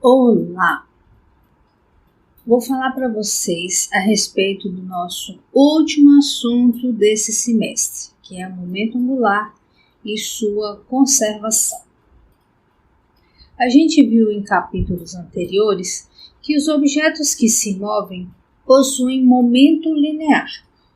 Olá! Vou falar para vocês a respeito do nosso último assunto desse semestre, que é o momento angular e sua conservação. A gente viu em capítulos anteriores que os objetos que se movem possuem momento linear.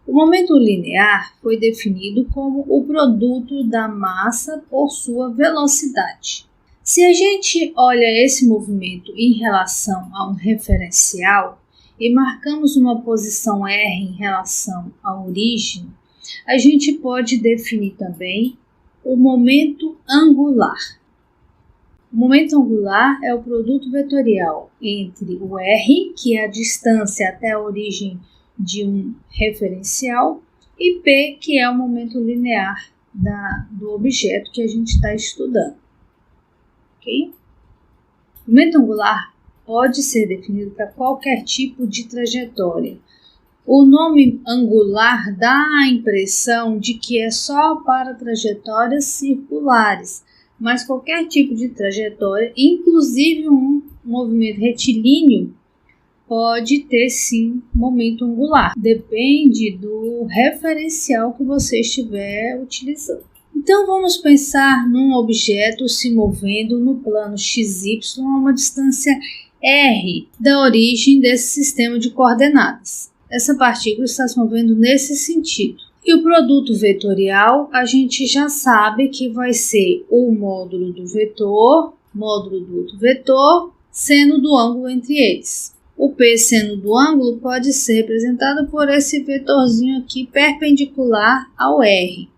O momento linear foi definido como o produto da massa por sua velocidade. Se a gente olha esse movimento em relação a um referencial e marcamos uma posição R em relação à origem, a gente pode definir também o momento angular. O momento angular é o produto vetorial entre o R, que é a distância até a origem de um referencial, e P, que é o momento linear do objeto que a gente está estudando. Okay? O momento angular pode ser definido para qualquer tipo de trajetória. O nome angular dá a impressão de que é só para trajetórias circulares, mas qualquer tipo de trajetória, inclusive um movimento retilíneo, pode ter sim momento angular. Depende do referencial que você estiver utilizando. Então vamos pensar num objeto se movendo no plano XY a uma distância r da origem desse sistema de coordenadas. Essa partícula está se movendo nesse sentido. E o produto vetorial a gente já sabe que vai ser o módulo do vetor, módulo do outro vetor, seno do ângulo entre eles. O P seno do ângulo pode ser representado por esse vetorzinho aqui perpendicular ao R.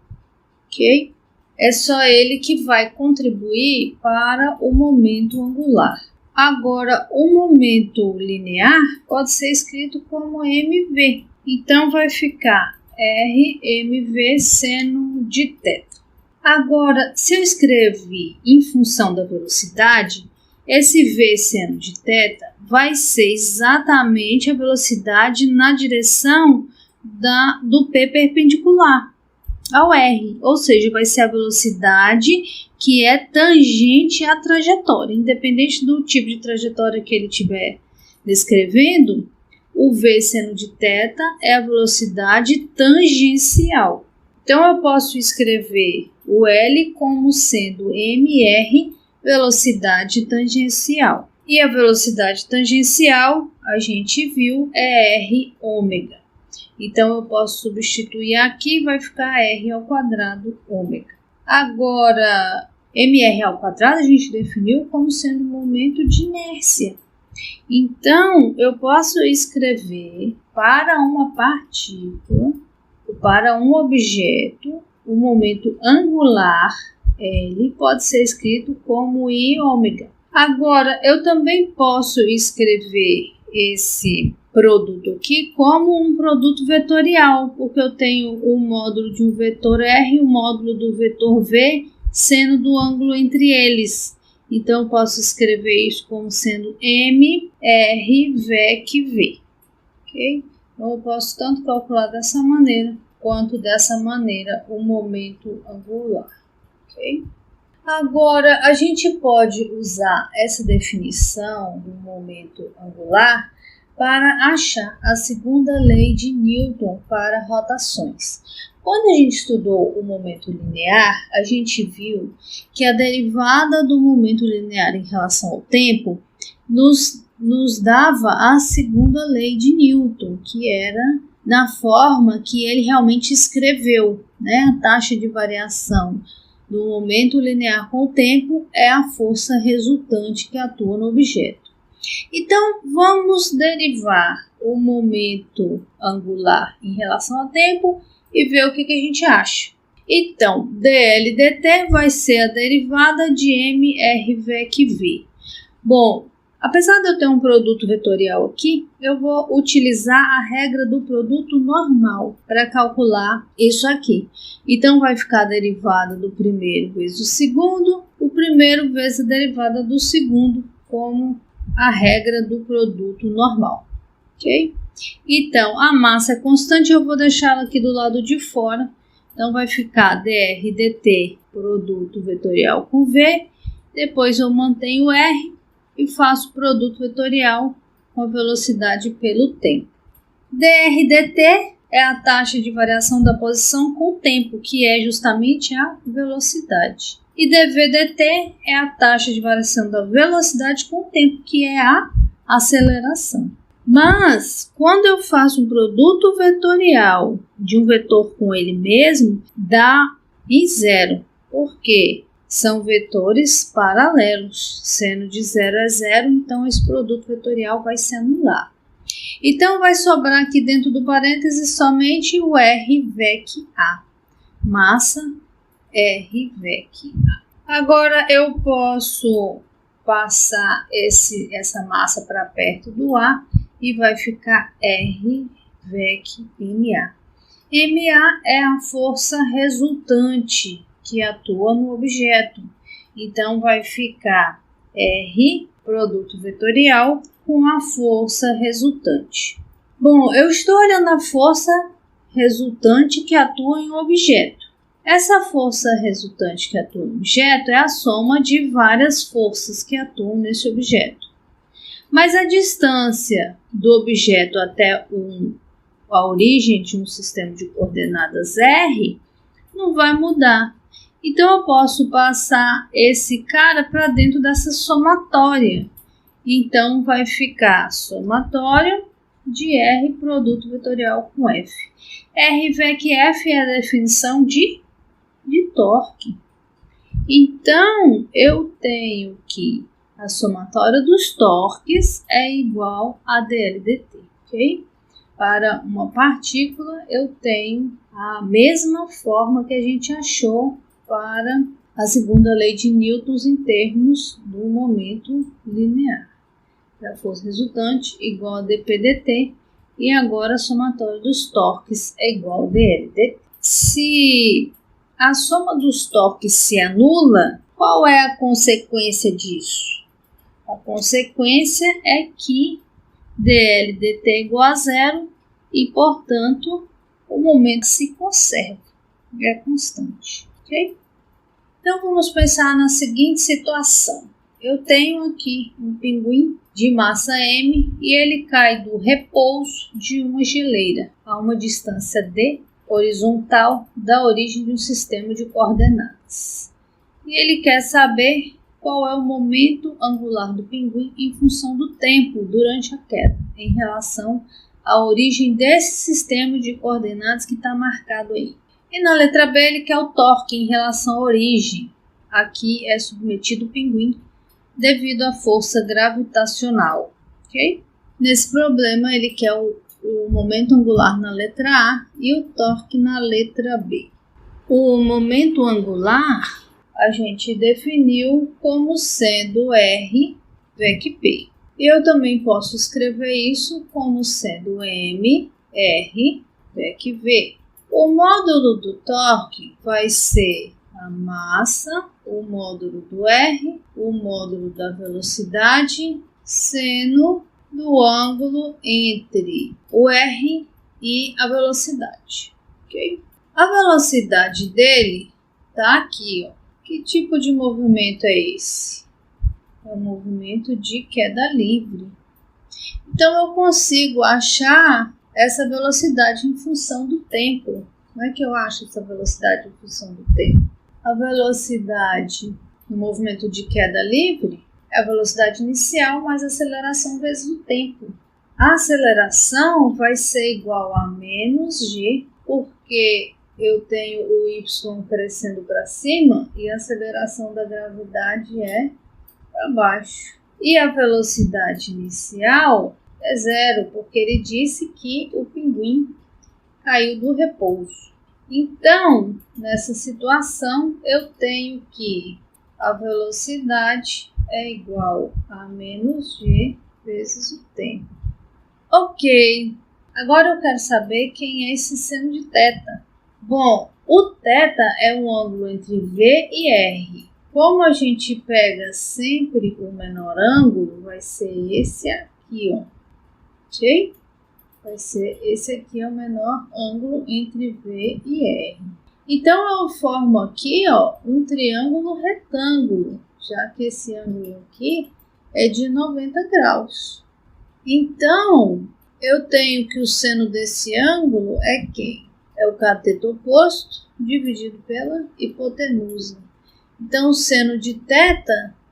Ok? É só ele que vai contribuir para o momento angular. Agora, o momento linear pode ser escrito como mv. Então, vai ficar rmv seno de θ. Agora, se eu escrever em função da velocidade, esse v seno de θ vai ser exatamente a velocidade na direção do P perpendicular ao R, ou seja, vai ser a velocidade que é tangente à trajetória. Independente do tipo de trajetória que ele estiver descrevendo, o v seno de θ é a velocidade tangencial. Então, eu posso escrever o L como sendo mr, velocidade tangencial. E a velocidade tangencial, a gente viu, é r ômega. Então, eu posso substituir aqui, vai ficar r ao quadrado ômega. Agora, mr ao quadrado a gente definiu como sendo um momento de inércia. Então, eu posso escrever para uma partícula, para um objeto, o momento angular, L, pode ser escrito como I ômega. Agora, eu também posso escrever esse produto aqui como um produto vetorial, porque eu tenho o módulo de um vetor R e o módulo do vetor V seno do ângulo entre eles. Então, eu posso escrever isso como sendo M, R, VEC, V. Okay? Então, eu posso tanto calcular dessa maneira, quanto dessa maneira o momento angular. Okay? Agora, a gente pode usar essa definição do momento angular para achar a segunda lei de Newton para rotações. Quando a gente estudou o momento linear, a gente viu que a derivada do momento linear em relação ao tempo nos dava a segunda lei de Newton, que era na forma que ele realmente escreveu, né? A taxa de variação do momento linear com o tempo é a força resultante que atua no objeto. Então, vamos derivar o momento angular em relação ao tempo e ver o que a gente acha. Então, dl dt vai ser a derivada de mr VEC V. Bom, apesar de eu ter um produto vetorial aqui, eu vou utilizar a regra do produto normal para calcular isso aqui. Então, vai ficar a derivada do primeiro vezes o segundo, o primeiro vezes a derivada do segundo, como a regra do produto normal, ok? Então, a massa é constante, eu vou deixá-la aqui do lado de fora. Então, vai ficar dr dt, produto vetorial com V. Depois eu mantenho R e faço o produto vetorial com a velocidade pelo tempo. DRDT é a taxa de variação da posição com o tempo, que é justamente a velocidade. E dVdt é a taxa de variação da velocidade com o tempo, que é a aceleração. Mas, quando eu faço um produto vetorial de um vetor com ele mesmo, dá em zero. Por quê? São vetores paralelos. Sendo de 0 a 0, então esse produto vetorial vai se anular. Então, vai sobrar aqui dentro do parênteses somente o RVEC-A. Massa RVEC-A. Agora, eu posso passar essa massa para perto do A e vai ficar RVEC-MA. MA é a força resultante que atua no objeto. Então, vai ficar R, produto vetorial, com a força resultante. Bom, eu estou olhando a força resultante que atua em um objeto. Essa força resultante que atua no objeto é a soma de várias forças que atuam nesse objeto. Mas a distância do objeto até a origem de um sistema de coordenadas R não vai mudar. Então, eu posso passar esse cara para dentro dessa somatória. Então, vai ficar somatório de R produto vetorial com F. RVEC-F é a definição de torque. Então, eu tenho que a somatória dos torques é igual a dLdt, ok? Para uma partícula, eu tenho a mesma forma que a gente achou para a segunda lei de Newton em termos do momento linear. A força resultante igual a dPdt e agora a somatória dos torques é igual a dLdt. Se a soma dos torques se anula, qual é a consequência disso? A consequência é que dLdt é igual a zero e, portanto, o momento se conserva, é constante. Ok? Então, vamos pensar na seguinte situação. Eu tenho aqui um pinguim de massa m e ele cai do repouso de uma geleira a uma distância d horizontal da origem de um sistema de coordenadas. E ele quer saber qual é o momento angular do pinguim em função do tempo durante a queda, em relação à origem desse sistema de coordenadas que está marcado aí. E na letra B ele quer o torque em relação à origem. Aqui é submetido o pinguim devido à força gravitacional, ok? Nesse problema ele quer o momento angular na letra A e o torque na letra B. O momento angular a gente definiu como sendo R VEC P. Eu também posso escrever isso como sendo M R VEC V. O módulo do torque vai ser a massa, o módulo do R, o módulo da velocidade, seno do ângulo entre o R e a velocidade. Okay? A velocidade dele está aqui. Ó. Que tipo de movimento é esse? É um movimento de queda livre. Então, eu consigo achar essa velocidade em função do tempo. Como é que eu acho essa velocidade em função do tempo? A velocidade no movimento de queda livre é a velocidade inicial mais a aceleração vezes o tempo. A aceleração vai ser igual a menos g, porque eu tenho o y crescendo para cima e a aceleração da gravidade é para baixo. E a velocidade inicial é zero, porque ele disse que o pinguim caiu do repouso. Então, nessa situação, eu tenho que a velocidade é igual a menos g vezes o tempo. Ok, agora eu quero saber quem é esse seno de θ. Bom, o θ é um ângulo entre V e R. Como a gente pega sempre o menor ângulo, vai ser esse aqui, ó. Ok? Vai ser esse aqui é o menor ângulo entre V e R. Então, eu formo aqui, ó, um triângulo retângulo, já que esse ângulo aqui é de 90 graus. Então, eu tenho que o seno desse ângulo é quem? É o cateto oposto dividido pela hipotenusa. Então, o seno de θ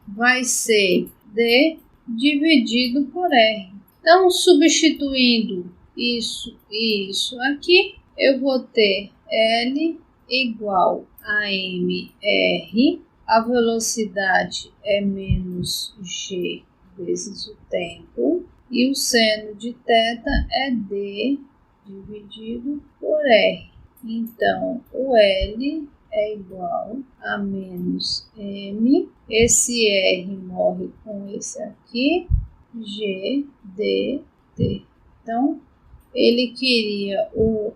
vai ser D dividido por R. Então, substituindo isso e isso aqui, eu vou ter L igual a mr, a velocidade é menos g vezes o tempo, e o seno de θ é D dividido por R. Então, o L é igual a menos M, esse R morre com esse aqui, G, D, T. Então, ele queria o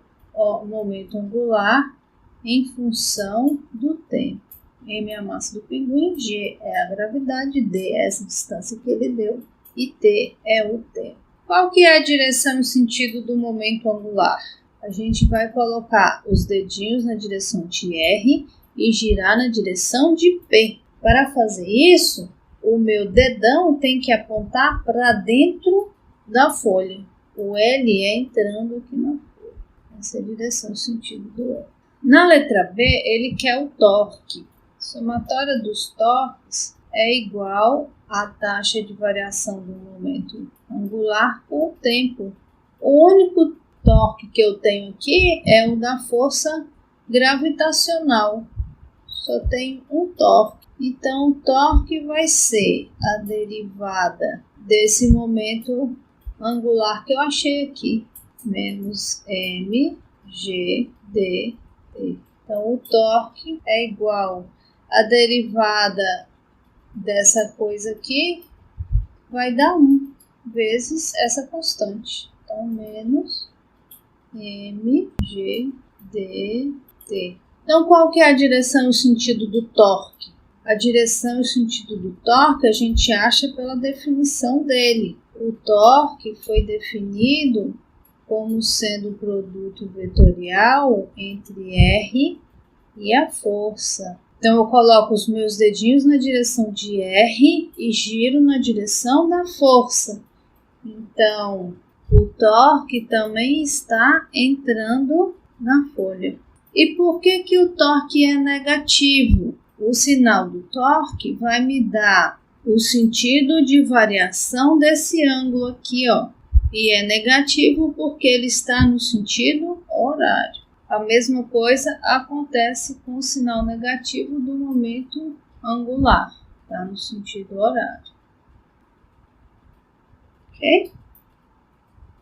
momento angular em função do tempo. M é a massa do pinguim, G é a gravidade, D é essa distância que ele deu e T é o tempo. Qual que é a direção e sentido do momento angular? A gente vai colocar os dedinhos na direção de R e girar na direção de P. Para fazer isso, o meu dedão tem que apontar para dentro da folha. O L é entrando aqui na folha. Essa é a direção e sentido do L. Na letra B, ele quer o torque. A somatória dos torques é igual à taxa de variação do momento angular com o tempo. O único torque que eu tenho aqui é o da força gravitacional. Só tem um torque. Então, o torque vai ser a derivada desse momento angular que eu achei aqui, menos m, g, d, t. Então, o torque é igual a derivada dessa coisa aqui, vai dar 1 vezes essa constante. Então, menos m, g, d, t. Então, qual que é a direção e o sentido do torque? A direção e o sentido do torque a gente acha pela definição dele. O torque foi definido como sendo o produto vetorial entre R e a força. Então, eu coloco os meus dedinhos na direção de R e giro na direção da força. Então, o torque também está entrando na folha. E por que que o torque é negativo? O sinal do torque vai me dar o sentido de variação desse ângulo aqui, ó. E é negativo porque ele está no sentido horário. A mesma coisa acontece com o sinal negativo do momento angular. Está no sentido horário. Ok?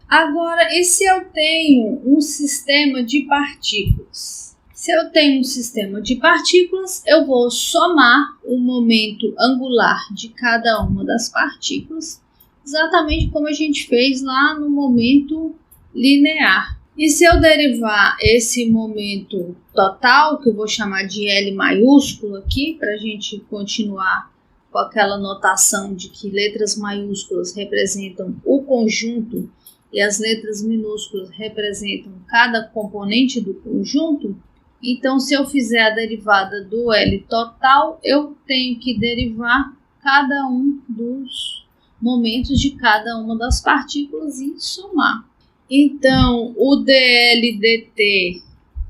Agora, e se eu tenho um sistema de partículas? Se eu tenho um sistema de partículas, eu vou somar o momento angular de cada uma das partículas, exatamente como a gente fez lá no momento linear. E se eu derivar esse momento total, que eu vou chamar de L maiúsculo aqui, para a gente continuar com aquela notação de que letras maiúsculas representam o conjunto e as letras minúsculas representam cada componente do conjunto, então, se eu fizer a derivada do L total, eu tenho que derivar cada um dos momentos de cada uma das partículas e somar. Então, o dl dt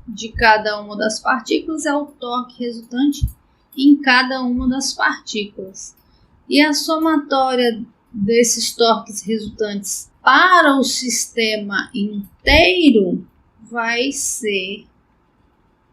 de cada uma das partículas é o torque resultante em cada uma das partículas. E a somatória desses torques resultantes para o sistema inteiro vai ser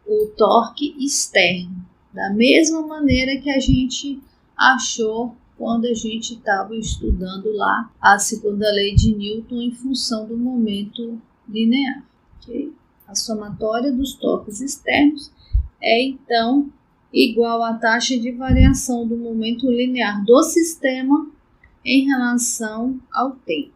o torque externo, da mesma maneira que a gente achou quando a gente estava estudando lá a segunda lei de Newton em função do momento linear. Okay? A somatória dos torques externos é, então, igual à taxa de variação do momento linear do sistema em relação ao tempo.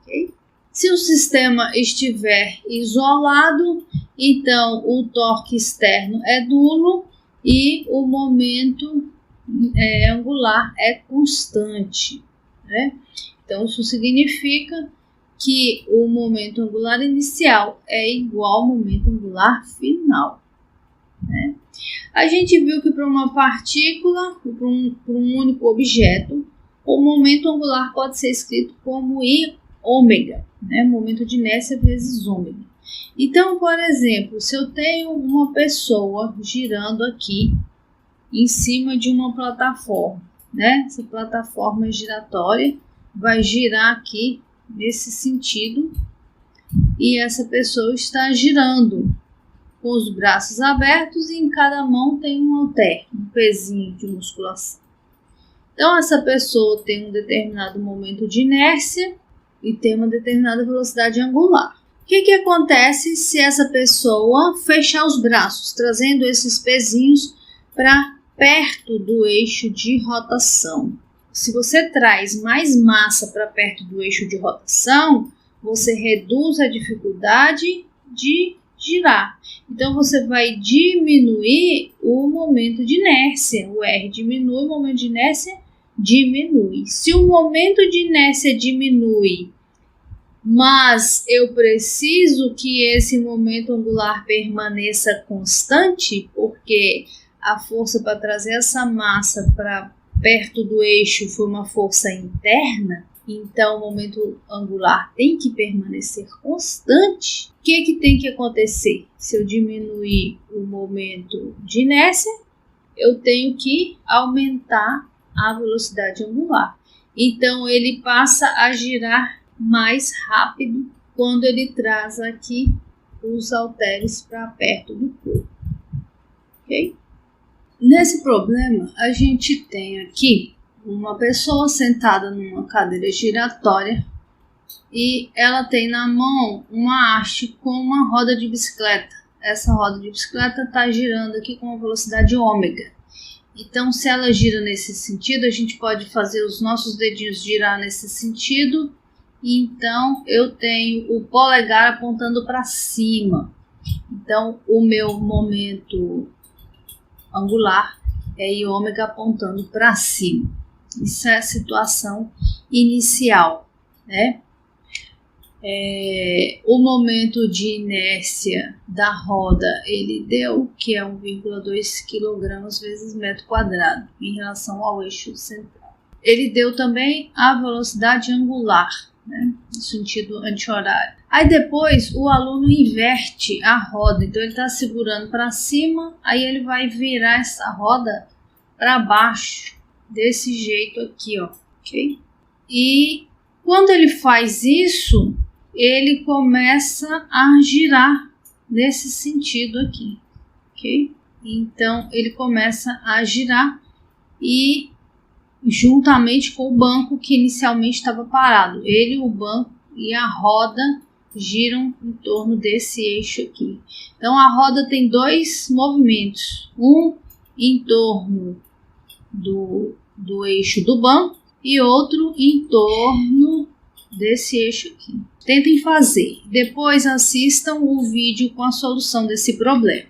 Okay? Se o sistema estiver isolado, então o torque externo é nulo e o momento angular é constante, né? Então, isso significa que o momento angular inicial é igual ao momento angular final, né? A gente viu que para uma partícula, para um único objeto, O momento angular pode ser escrito como I ômega, né? Momento de inércia vezes ômega. Então, por exemplo, se eu tenho uma pessoa girando aqui em cima de uma plataforma, né? Essa plataforma giratória vai girar aqui nesse sentido e essa pessoa está girando com os braços abertos e em cada mão tem um halter, um pezinho de musculação. Então, essa pessoa tem um determinado momento de inércia e tem uma determinada velocidade angular. O que acontece se essa pessoa fechar os braços, trazendo esses pezinhos para perto do eixo de rotação? Se você traz mais massa para perto do eixo de rotação, você reduz a dificuldade de girar. Então, você vai diminuir o momento de inércia. O R diminui, o momento de inércia diminui. Se o momento de inércia diminui, mas eu preciso que esse momento angular permaneça constante, porque a força para trazer essa massa para perto do eixo foi uma força interna, então o momento angular tem que permanecer constante. O que tem que acontecer? Se eu diminuir o momento de inércia, eu tenho que aumentar a velocidade angular. Então ele passa a girar mais rápido quando ele traz aqui os halteres para perto do corpo. Ok? Nesse problema, a gente tem aqui uma pessoa sentada numa cadeira giratória e ela tem na mão uma haste com uma roda de bicicleta. Essa roda de bicicleta está girando aqui com uma velocidade ômega. Então, se ela gira nesse sentido, a gente pode fazer os nossos dedinhos girar nesse sentido. Então, eu tenho o polegar apontando para cima. Então, o meu momento angular é I ômega apontando para cima. Isso é a situação inicial, né? O momento de inércia da roda, ele deu que é 1,2 kg vezes metro quadrado em relação ao eixo central. Ele deu também a velocidade angular, né, no sentido anti-horário. Aí depois o aluno inverte a roda, então ele está segurando para cima, aí ele vai virar essa roda para baixo, desse jeito aqui, ó, ok? E quando ele faz isso, ele começa a girar nesse sentido aqui, ok? Então ele começa a girar e juntamente com o banco que inicialmente estava parado. Ele, o banco e a roda giram em torno desse eixo aqui. Então a roda tem dois movimentos, um em torno do eixo do banco e outro em torno desse eixo aqui. Tentem fazer. Depois assistam o vídeo com a solução desse problema.